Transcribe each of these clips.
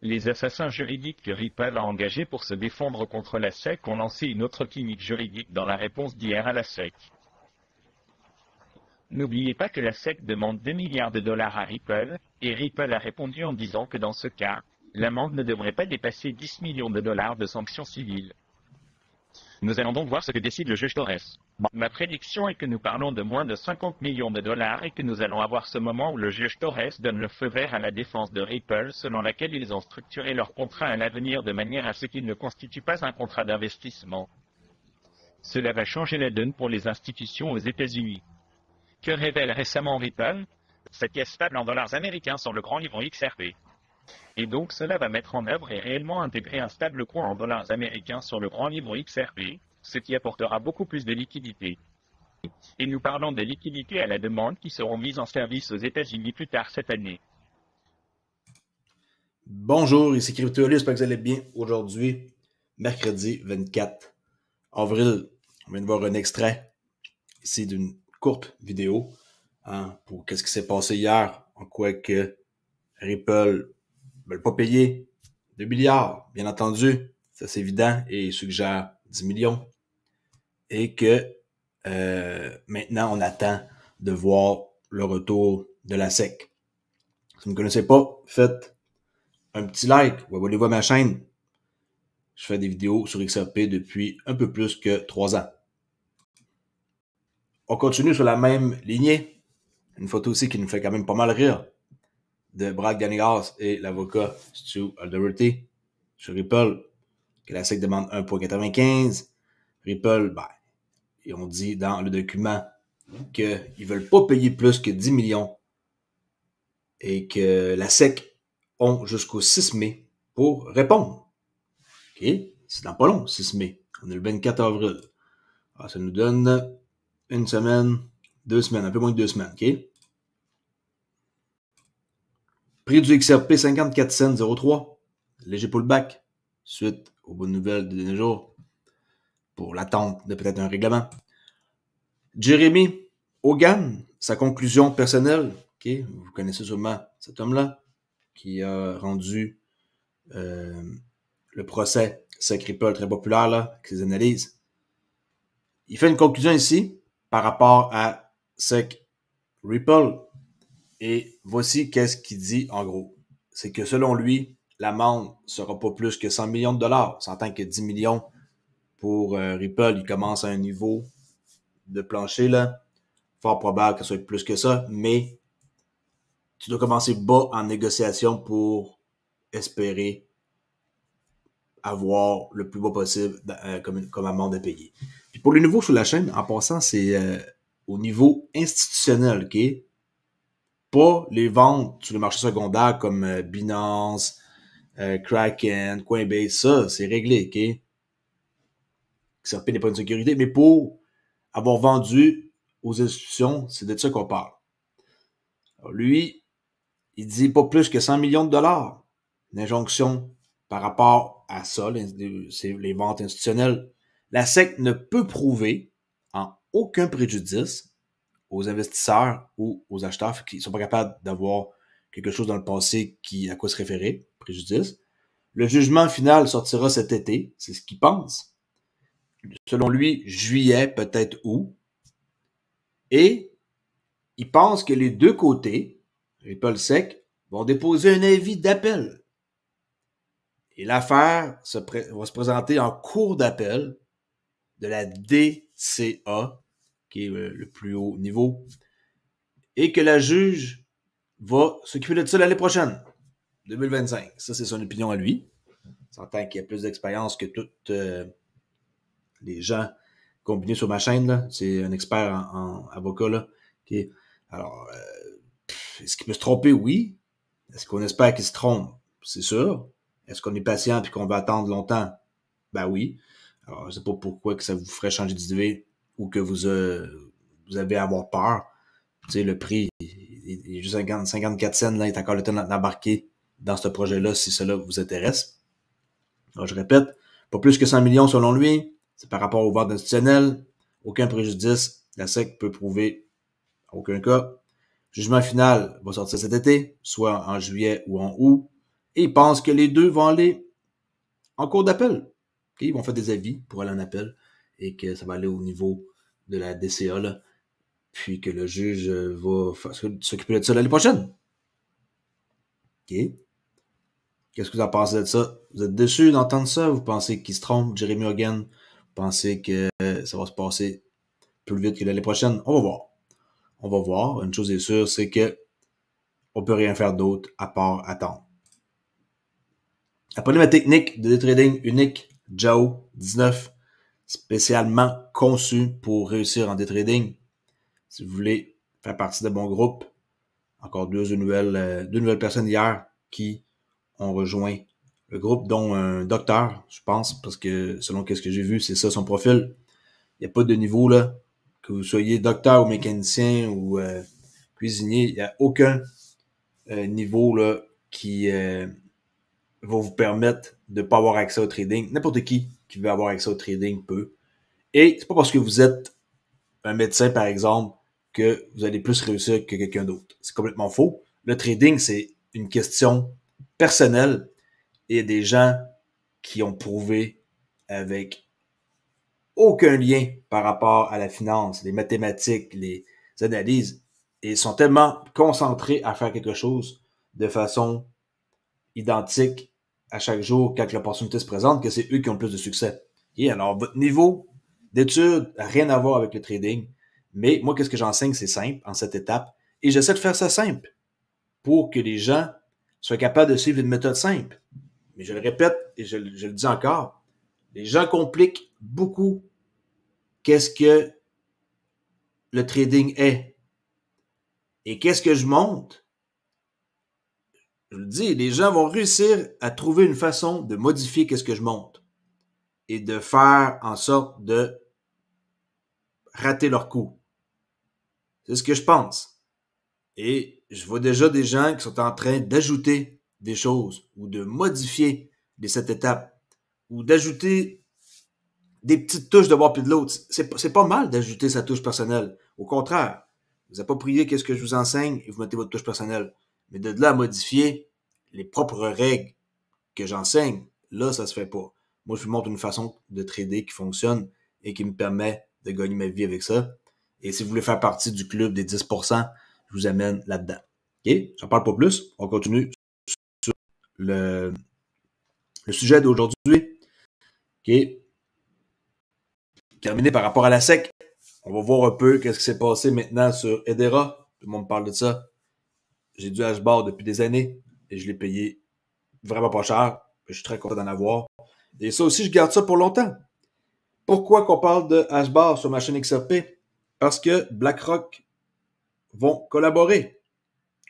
Les assassins juridiques que Ripple a engagés pour se défendre contre la SEC ont lancé une autre clinique juridique dans la réponse d'hier à la SEC. N'oubliez pas que la SEC demande 2 milliards de dollars à Ripple, et Ripple a répondu en disant que dans ce cas, l'amende ne devrait pas dépasser 10 millions de dollars de sanctions civiles. Nous allons donc voir ce que décide le juge Torres. Ma prédiction est que nous parlons de moins de 50 millions de dollars et que nous allons avoir ce moment où le juge Torres donne le feu vert à la défense de Ripple selon laquelle ils ont structuré leur contrat à l'avenir de manière à ce qu'il ne constitue pas un contrat d'investissement. Cela va changer la donne pour les institutions aux États-Unis. Que révèle récemment Ripple? Cette pièce stable en dollars américains sur le grand livre XRP. Et donc cela va mettre en œuvre et réellement intégrer un stablecoin en dollars américains sur le grand livre XRP, ce qui apportera beaucoup plus de liquidités. Et nous parlons de liquidités à la demande qui seront mises en service aux États-Unis plus tard cette année. Bonjour, ici CryptoLus, j'espère que vous allez bien. Aujourd'hui, mercredi 24 avril, on vient de voir un extrait ici d'une courte vidéo pour qu'est-ce qui s'est passé hier, en quoi que Ripple ne veut pas payer 2 milliards, bien entendu, ça c'est évident, et il suggère 10 millions. Et que maintenant, on attend de voir le retour de la SEC. Si vous ne me connaissez pas, faites un petit like ou abonnez-vous à ma chaîne. Je fais des vidéos sur XRP depuis un peu plus que 3 ans. On continue sur la même lignée. Une photo aussi qui nous fait quand même pas mal rire de Brad Ganigas et l'avocat Stu Alderete sur Ripple, que la SEC demande 1,95. Ripple, ils ont dit dans le document qu'ils ne veulent pas payer plus que 10 millions et que la SEC ont jusqu'au 6 mai pour répondre. OK? C'est dans pas long, 6 mai. On est le 24 avril. Alors, ça nous donne une semaine, 2 semaines, un peu moins de 2 semaines. OK? Prix du XRP, 54 cents 0,3. Léger pullback. Suite aux bonnes nouvelles de derniers jours pour l'attente de peut-être un règlement. Jeremy Hogan, sa conclusion personnelle. Okay? Vous connaissez sûrement cet homme-là qui a rendu le procès SEC Ripple très populaire là, avec ses analyses. Il fait une conclusion ici par rapport à SEC Ripple. Et voici qu'est-ce qu'il dit en gros. C'est que selon lui, l'amende sera pas plus que 100 millions de dollars. On s'entend que 10 millions pour Ripple, il commence à un niveau de plancher là. Fort probable que ce soit plus que ça, mais tu dois commencer bas en négociation pour espérer avoir le plus bas possible comme amende à payer. Puis pour les nouveaux sur la chaîne, en passant, c'est au niveau institutionnel, OK? Pas les ventes sur le marché secondaire comme Binance, Kraken, Coinbase, ça, c'est réglé, OK? XRP n'est pas une sécurité, mais pour avoir vendu aux institutions, c'est de ça qu'on parle. Alors lui, il dit pas plus que 100 millions de dollars d'injonction par rapport à ça, c'est les ventes institutionnelles. La SEC ne peut prouver en aucun préjudice aux investisseurs ou aux acheteurs qui ne sont pas capables d'avoir quelque chose dans le passé à quoi se référer, préjudice. Le jugement final sortira cet été, c'est ce qu'il pense. Selon lui, juillet, peut-être août. Et il pense que les deux côtés, Ripple SEC, vont déposer un avis d'appel. Et l'affaire va se présenter en cours d'appel de la DCA, qui est le plus haut niveau, et que la juge va s'occuper de ça l'année prochaine, 2025. Ça, c'est son opinion à lui. On s'entend qu'il a plus d'expérience que tous les gens combinés sur ma chaîne. Là. C'est un expert en avocat. Là. Okay. Alors, est-ce qu'il peut se tromper? Oui. Est-ce qu'on espère qu'il se trompe? C'est sûr. Est-ce qu'on est patient et qu'on va attendre longtemps? Ben oui. Alors, je ne sais pas pourquoi que ça vous ferait changer d'idée ou que vous avez à avoir peur. Tu sais, le prix, il est juste 54 cents, là, il est encore le temps d'embarquer dans ce projet-là si cela vous intéresse. Alors, je répète, pas plus que 100 millions selon lui. C'est par rapport aux ventes institutionnelles. Aucun préjudice. La SEC peut prouver aucun cas. Jugement final va sortir cet été, soit en juillet ou en août. Et ils pensent que les deux vont aller en cours d'appel. Okay? Ils vont faire des avis pour aller en appel et que ça va aller au niveau de la DCA, là, puis que le juge va s'occuper de ça l'année prochaine. OK? Qu'est-ce que vous en pensez de ça? Vous êtes déçus d'entendre ça? Vous pensez qu'il se trompe, Jeremy Hogan? Vous pensez que ça va se passer plus vite que l'année prochaine? On va voir. On va voir. Une chose est sûre, c'est que on peut rien faire d'autre à part attendre. Apprenez ma technique de trading unique, JAO 19, spécialement conçue pour réussir en day trading. Si vous voulez faire partie de mon groupe, encore deux nouvelles personnes hier qui ont rejoint le groupe, dont un docteur, je pense, parce que selon ce que j'ai vu, c'est ça son profil. Il n'y a pas de niveau, là, que vous soyez docteur ou mécanicien ou cuisinier, il n'y a aucun niveau là, qui va vous permettre de ne pas avoir accès au trading. N'importe qui veut avoir accès au trading peut. Et c'est pas parce que vous êtes un médecin, par exemple, que vous allez plus réussir que quelqu'un d'autre. C'est complètement faux. Le trading, c'est une question personnelle et il y a des gens qui ont prouvé avec aucun lien par rapport à la finance, les mathématiques, les analyses, et sont tellement concentrés à faire quelque chose de façon identique à chaque jour quand l'opportunité se présente que c'est eux qui ont le plus de succès. Et alors, votre niveau d'études n'a rien à voir avec le trading, mais moi, qu'est-ce que j'enseigne, c'est simple, en cette étape, et j'essaie de faire ça simple pour que les gens soient capables de suivre une méthode simple. Mais je le répète et je le dis encore, les gens compliquent beaucoup qu'est-ce que le trading est. Et qu'est-ce que je montre? Je le dis, les gens vont réussir à trouver une façon de modifier qu'est-ce que je montre et de faire en sorte de rater leur coup. C'est ce que je pense. Et je vois déjà des gens qui sont en train d'ajouter des choses ou de modifier les 7 étapes ou d'ajouter des petites touches de bord puis de l'autre. C'est pas mal d'ajouter sa touche personnelle. Au contraire, vous appropriez qu'est-ce que je vous enseigne et vous mettez votre touche personnelle. Mais de là à modifier les propres règles que j'enseigne, là, ça se fait pas. Moi, je vous montre une façon de trader qui fonctionne et qui me permet de gagner ma vie avec ça. Et si vous voulez faire partie du club des 10%, je vous amène là-dedans. OK? J'en parle pas plus. On continue sur le sujet d'aujourd'hui. OK? Terminé par rapport à la SEC. On va voir un peu qu'est-ce qui s'est passé maintenant sur Hedera. Tout le monde parle de ça. J'ai du HBAR depuis des années et je l'ai payé vraiment pas cher. Je suis très content d'en avoir. Et ça aussi, je garde ça pour longtemps. Pourquoi qu'on parle de HBAR sur ma chaîne XRP? Parce que BlackRock vont collaborer.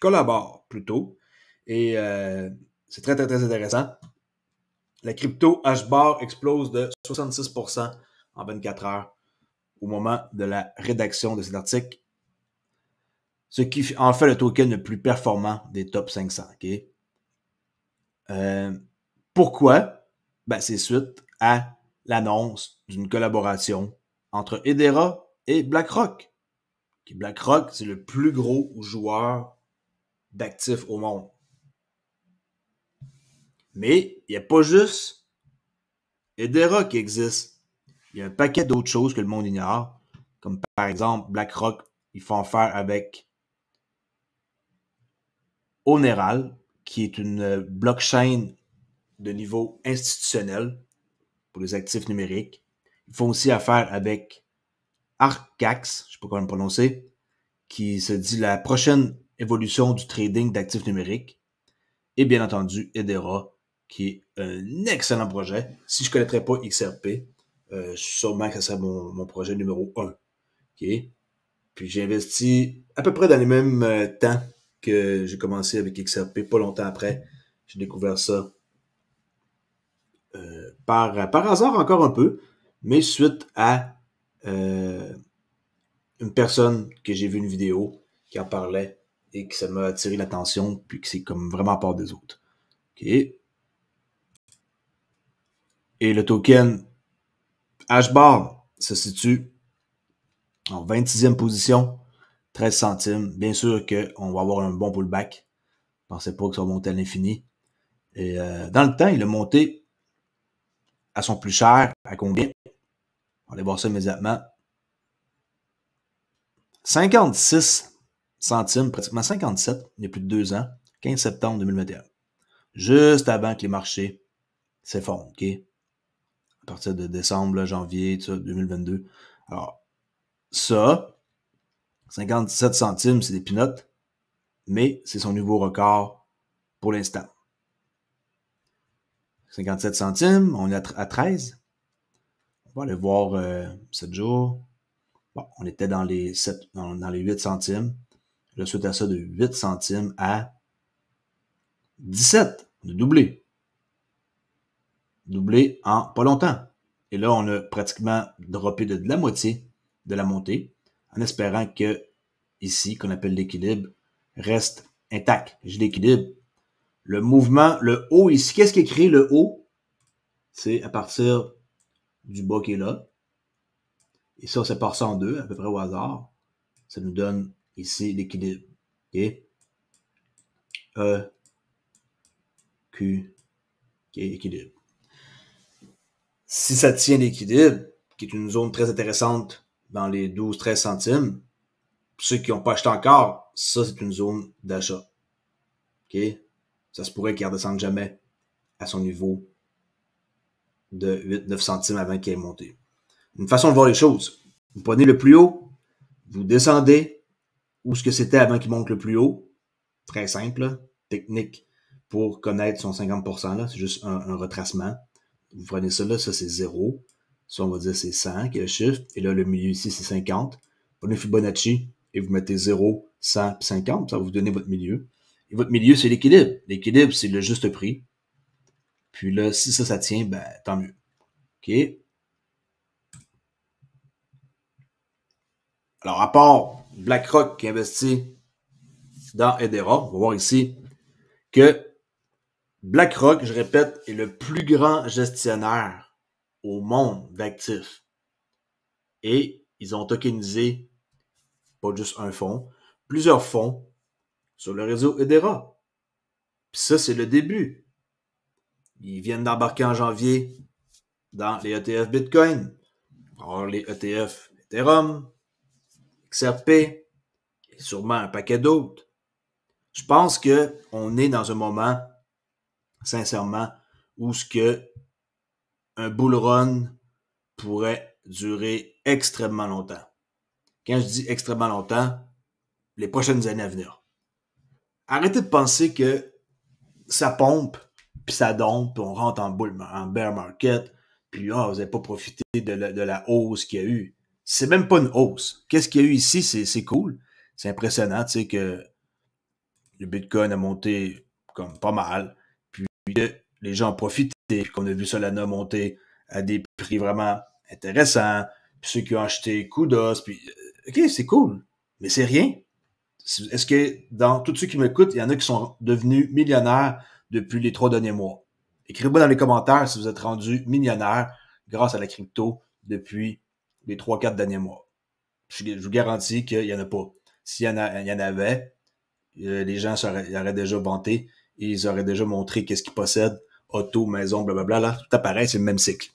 Collaborent plutôt. Et c'est très, très, très intéressant. La crypto HBAR explose de 66% en 24 heures au moment de la rédaction de cet article. Ce qui en fait le token le plus performant des top 500. Okay? Pourquoi? Ben, c'est suite à l'annonce d'une collaboration entre Hedera et BlackRock. BlackRock, c'est le plus gros joueur d'actifs au monde. Mais il n'y a pas juste Hedera qui existe. Il y a un paquet d'autres choses que le monde ignore. Comme par exemple, BlackRock, ils font affaire avec Oneral, qui est une blockchain de niveau institutionnel pour les actifs numériques. Ils font aussi affaire avec Arcax, je ne sais pas comment le prononcer, qui se dit la prochaine évolution du trading d'actifs numériques. Et bien entendu, Hedera, qui est un excellent projet. Si je ne connaîtrais pas XRP, sûrement que ce serait mon projet numéro 1. Okay? Puis j'ai investi à peu près dans les mêmes temps que j'ai commencé avec XRP, pas longtemps après. J'ai découvert ça par hasard encore un peu, mais suite à une personne que j'ai vu une vidéo qui en parlait et que ça m'a attiré l'attention, puis que c'est comme vraiment à part des autres. OK. Et le token HBAR se situe en 26e position, 13 centimes. Bien sûr qu'on va avoir un bon pullback. Pensez pas que ça va monter à l'infini. Et dans le temps, il a monté à son plus cher, à combien? On va aller voir ça immédiatement. 56 centimes, pratiquement 57, il y a plus de 2 ans, 15 septembre 2021. Juste avant que les marchés s'effondrent, OK? À partir de décembre, là, janvier, tout ça, 2022. Alors, ça, 57 centimes, c'est des peanuts, mais c'est son nouveau record pour l'instant. 57 centimes, on est à 13. On va aller voir 7 jours. Bon, on était dans les 8 centimes. Là, suite à ça, de 8 centimes à 17. On a doublé. Doublé en pas longtemps. Et là, on a pratiquement droppé de la moitié de la montée, en espérant que ici, qu'on appelle l'équilibre, reste intact. J'ai l'équilibre. Le mouvement, le haut ici, qu'est-ce qui est créé le haut? C'est à partir du bas qui est là. Et ça, on sépare ça en deux, à peu près au hasard. Ça nous donne ici l'équilibre. OK? E, Q, OK, équilibre. Si ça tient l'équilibre, qui est une zone très intéressante dans les 12-13 centimes, pour ceux qui n'ont pas acheté encore, ça, c'est une zone d'achat. OK? Ça se pourrait qu'il ne redescende jamais à son niveau de 8-9 centimes avant qu'il ait monté. Une façon de voir les choses. Vous prenez le plus haut, vous descendez où ce que c'était avant qu'il monte le plus haut. Très simple, là. Technique pour connaître son 50%, là. C'est juste un retracement. Vous prenez ça là, ça c'est 0. Ça, on va dire c'est 100 qui est le chiffre. Et là, le milieu ici, c'est 50. Prenez Fibonacci et vous mettez 0, 100 et 50. Ça va vous donner votre milieu. Et votre milieu, c'est l'équilibre. L'équilibre, c'est le juste prix. Puis là, si ça tient, ben, tant mieux. OK? Alors, à part BlackRock qui investit dans Hedera, on va voir ici que BlackRock, je répète, est le plus grand gestionnaire au monde d'actifs. Et ils ont tokenisé pas juste un fonds, plusieurs fonds sur le réseau Hedera. Puis ça, c'est le début. Ils viennent d'embarquer en janvier dans les ETF Bitcoin. Alors, les ETF Ethereum, XRP, et sûrement un paquet d'autres. Je pense qu'on est dans un moment, sincèrement, où ce que un bull run pourrait durer extrêmement longtemps. Quand je dis extrêmement longtemps, les prochaines années à venir. Arrêtez de penser que ça pompe, puis ça dompe, puis on rentre en bear market, puis vous n'avez pas profité de la hausse qu'il y a eu. C'est même pas une hausse. Qu'est-ce qu'il y a eu ici? C'est cool. C'est impressionnant, tu sais, que le Bitcoin a monté comme pas mal, puis que les gens ont profité, puis qu'on a vu Solana monter à des prix vraiment intéressants, puis ceux qui ont acheté Kudos, puis OK, c'est cool, mais c'est rien. Est-ce que dans tous ceux qui m'écoutent, il y en a qui sont devenus millionnaires depuis les 3 derniers mois? Écrivez-moi dans les commentaires si vous êtes rendu millionnaire grâce à la crypto depuis les 3-4 derniers mois. Je vous garantis qu'il n'y en a pas. S'il y en avait, les gens auraient déjà vanté et ils auraient déjà montré qu'est-ce qu'ils possèdent, auto, maison, blablabla. Là, tout apparaît, c'est le même cycle.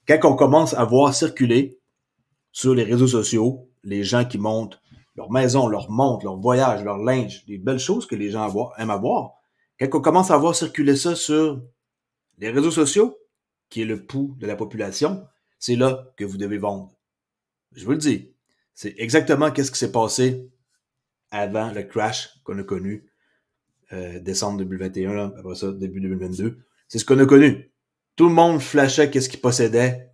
Quand on commence à voir circuler sur les réseaux sociaux les gens qui montent leur maison, leur montre, leur voyage, leur linge, des belles choses que les gens aiment avoir. Quand on commence à voir circuler ça sur les réseaux sociaux, qui est le pouls de la population, c'est là que vous devez vendre. Je vous le dis, c'est exactement qu'est-ce qui s'est passé avant le crash qu'on a connu décembre 2021, là, après ça, début 2022. C'est ce qu'on a connu. Tout le monde flashait qu'est-ce qu'il possédait.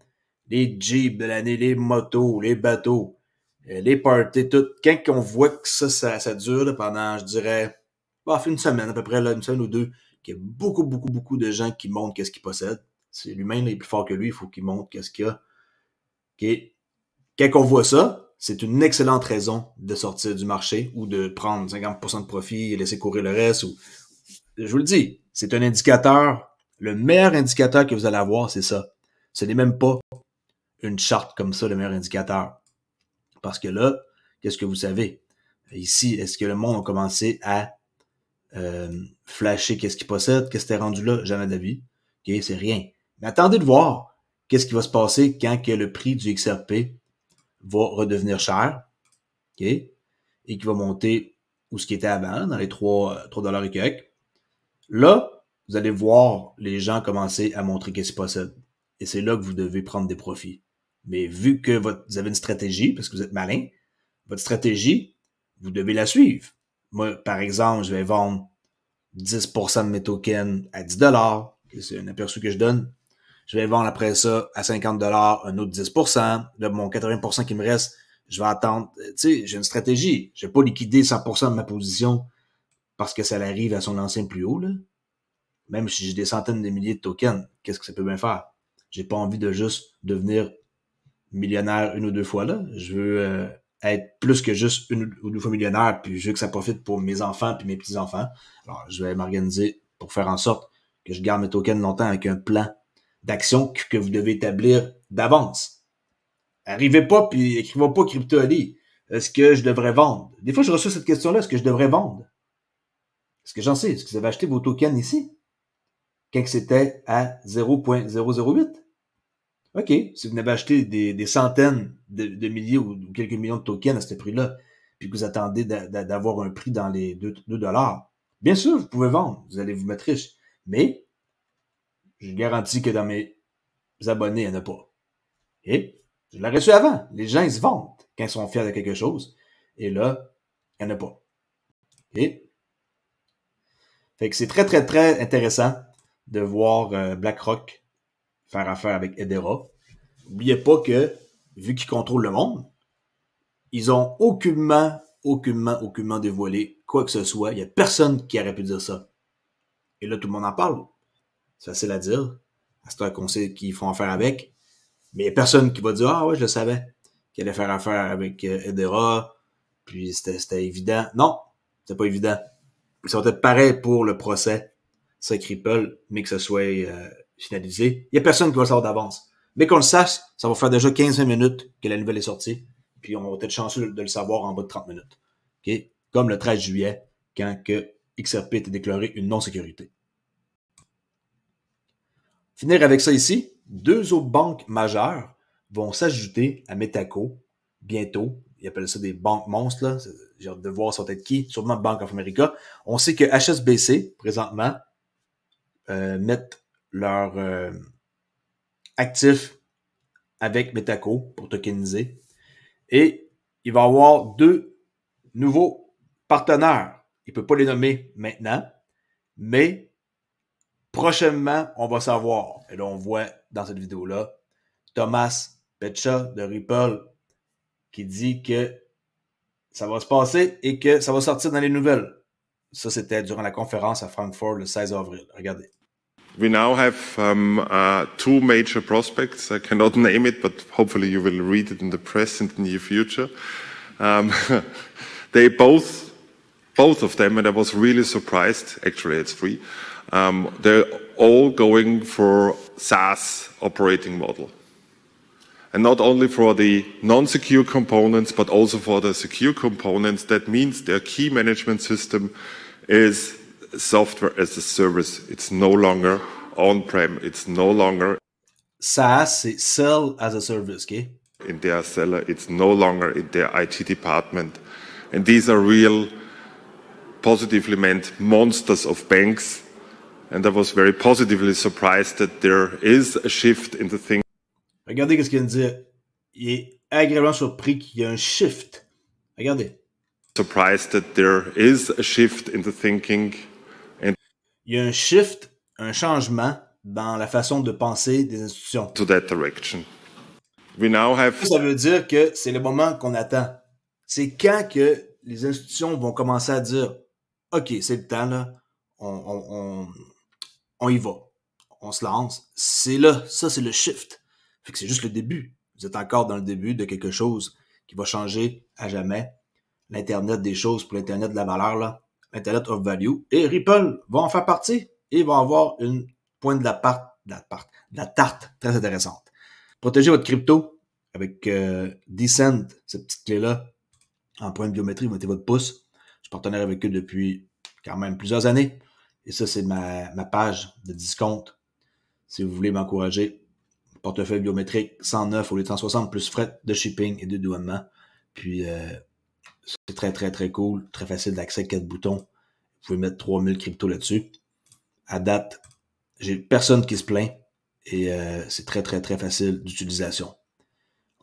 Les Jeeps de l'année, les motos, les bateaux, les parties, tout. Quand on voit que ça dure là, pendant, je dirais, une semaine à peu près, là, une semaine ou deux, qu'il y a beaucoup de gens qui montrent qu'est-ce qu'ils possèdent. C'est lui-même, il est plus fort que lui, il faut qu'il montre qu'est-ce qu'il y a. Okay. Quand on voit ça, c'est une excellente raison de sortir du marché ou de prendre 50% de profit et laisser courir le reste. Je vous le dis, c'est un indicateur. Le meilleur indicateur que vous allez avoir, c'est ça. Ce n'est même pas une charte comme ça, le meilleur indicateur. Parce que là, qu'est-ce que vous savez? Ici, est-ce que le monde a commencé à flasher qu'est-ce qu'il possède, qu'est-ce que t'es rendu là, jamais d'avis. OK, c'est rien. Mais attendez de voir qu'est-ce qui va se passer quand que le prix du XRP va redevenir cher, OK, et qui va monter où ce qui était avant, dans les 3 $ et quelques. Là, vous allez voir les gens commencer à montrer qu'est-ce qu'ils possèdent. Et c'est là que vous devez prendre des profits. Mais vu que vous avez une stratégie, parce que vous êtes malin, votre stratégie, vous devez la suivre. Moi, par exemple, je vais vendre 10% de mes tokens à 10 $. C'est un aperçu que je donne. Je vais vendre après ça à 50 $, un autre 10%. Là, mon 80% qui me reste, je vais attendre. Tu sais, j'ai une stratégie. Je vais pas liquider 100% de ma position parce que ça arrive à son ancien plus haut, là. Même si j'ai des centaines de milliers de tokens, qu'est-ce que ça peut bien faire? J'ai pas envie de juste devenir millionnaire une ou deux fois là. Je veux être plus que juste une ou deux fois millionnaire, puis je veux que ça profite pour mes enfants puis mes petits-enfants. Alors, je vais m'organiser pour faire en sorte que je garde mes tokens longtemps avec un plan d'action que vous devez établir d'avance. Arrivez pas puis écrivez pas Crypto Ali. Est-ce que je devrais vendre? Des fois, je reçois cette question-là. Est-ce que je devrais vendre? Est-ce que j'en sais? Est-ce que vous avez acheté vos tokens ici? Quand c'était à 0.008? OK. Si vous n'avez acheté des centaines de milliers ou quelques millions de tokens à ce prix-là, puis que vous attendez d'avoir un prix dans les 2 $, bien sûr, vous pouvez vendre. Vous allez vous mettre riche. Mais, je garantis que dans mes abonnés, il n'y en a pas. Et je l'ai reçu avant. Les gens, ils se vendent quand ils sont fiers de quelque chose. Et là, il n'y en a pas. Et fait que c'est très, très, très intéressant de voir BlackRock faire affaire avec Hedera. N'oubliez pas que, vu qu'ils contrôlent le monde, ils ont aucunement dévoilé quoi que ce soit. Il n'y a personne qui aurait pu dire ça. Et là, tout le monde en parle. C'est facile à dire. C'est un conseil qu'ils font affaire avec. Mais il n'y a personne qui va dire « Ah ouais, je le savais qu'il allait faire affaire avec Hedera. » Puis c'était évident. Non, c'était pas évident. Ça va être pareil pour le procès avec Ripple, mais que ce soit finalisé. Il n'y a personne qui va le savoir d'avance. Mais qu'on le sache, ça va faire déjà 15-20 minutes que la nouvelle est sortie. Puis on va être chanceux de le savoir en bas de 30 minutes. Okay? Comme le 13 juillet, quand que XRP était déclaré une non-sécurité. Finir avec ça ici, 2 autres banques majeures vont s'ajouter à Metaco bientôt. Ils appellent ça des banques monstres, là. J'ai hâte de voir ça va être qui. Sûrement Bank of America. On sait que HSBC, présentement, mettent leurs actifs avec Metaco pour tokeniser. Et il va y avoir 2 nouveaux partenaires. Il ne peut pas les nommer maintenant, mais prochainement, on va savoir. Et là, on voit dans cette vidéo-là Thomas Petcha de Ripple qui dit que ça va se passer et que ça va sortir dans les nouvelles. Ça, c'était durant la conférence à Francfort le 16 avril. Regardez. We now have 2 major prospects. I cannot name it, but hopefully you will read it in the press in the near future. They both of them, and I was really surprised, actually it's free, they're all going for SaaS operating model. And not only for the non-secure components, but also for the secure components. That means their key management system is software as a service. It's no longer on-prem. It's no longer SaaS, c'est Sell as a Service, okay? In their seller. It's no longer in their IT department. And these are real, positively meant monsters of banks. And I was very positively surprised that there is a shift in the thing. Regardez ce qu'il vient de dire. Il est agréablement surpris qu'il y ait un shift. Regardez. Surprised that there is a shift in the thinking. And il y a un shift, un changement dans la façon de penser des institutions. To that direction. We now have... Ça veut dire que c'est le moment qu'on attend. C'est quand que les institutions vont commencer à dire « OK, c'est le temps, là. On y va. On se lance. » C'est là. Ça, c'est le shift. Fait que c'est juste le début. Vous êtes encore dans le début de quelque chose qui va changer à jamais. L'Internet des choses pour l'Internet de la valeur, là. Internet of Value. Et Ripple va en faire partie et va avoir une pointe de la tarte très intéressante. Protégez votre crypto avec Decent, cette petite clé-là, en point de biométrie, mettez votre pouce. Je suis partenaire avec eux depuis quand même plusieurs années. Et ça, c'est ma page de discount. Si vous voulez m'encourager, portefeuille biométrique 109 au lieu de 160 plus frais de shipping et de douanement. Puis, c'est très, très, très cool. Très facile d'accès, 4 boutons. Vous pouvez mettre 3000 cryptos là-dessus. À date, j'ai personne qui se plaint. Et c'est très, très, très facile d'utilisation.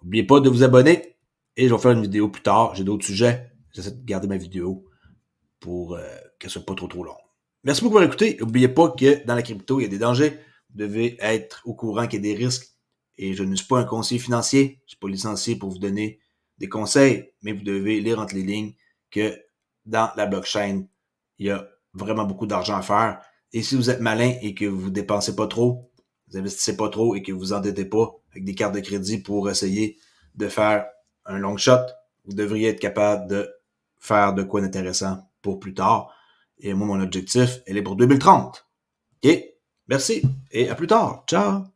N'oubliez pas de vous abonner. Et je vais faire une vidéo plus tard. J'ai d'autres sujets. J'essaie de garder ma vidéo pour qu'elle soit pas trop, trop longue. Merci beaucoup pour écouter. N'oubliez pas que dans la crypto, il y a des dangers. Vous devez être au courant qu'il y a des risques. Et je ne suis pas un conseiller financier. Je ne suis pas licencié pour vous donner des conseils. Mais vous devez lire entre les lignes que dans la blockchain, il y a vraiment beaucoup d'argent à faire. Et si vous êtes malin et que vous dépensez pas trop, vous investissez pas trop et que vous endettez pas avec des cartes de crédit pour essayer de faire un long shot, vous devriez être capable de faire de quoi d'intéressant pour plus tard. Et moi, mon objectif, elle est pour 2030. OK? Merci et à plus tard. Ciao!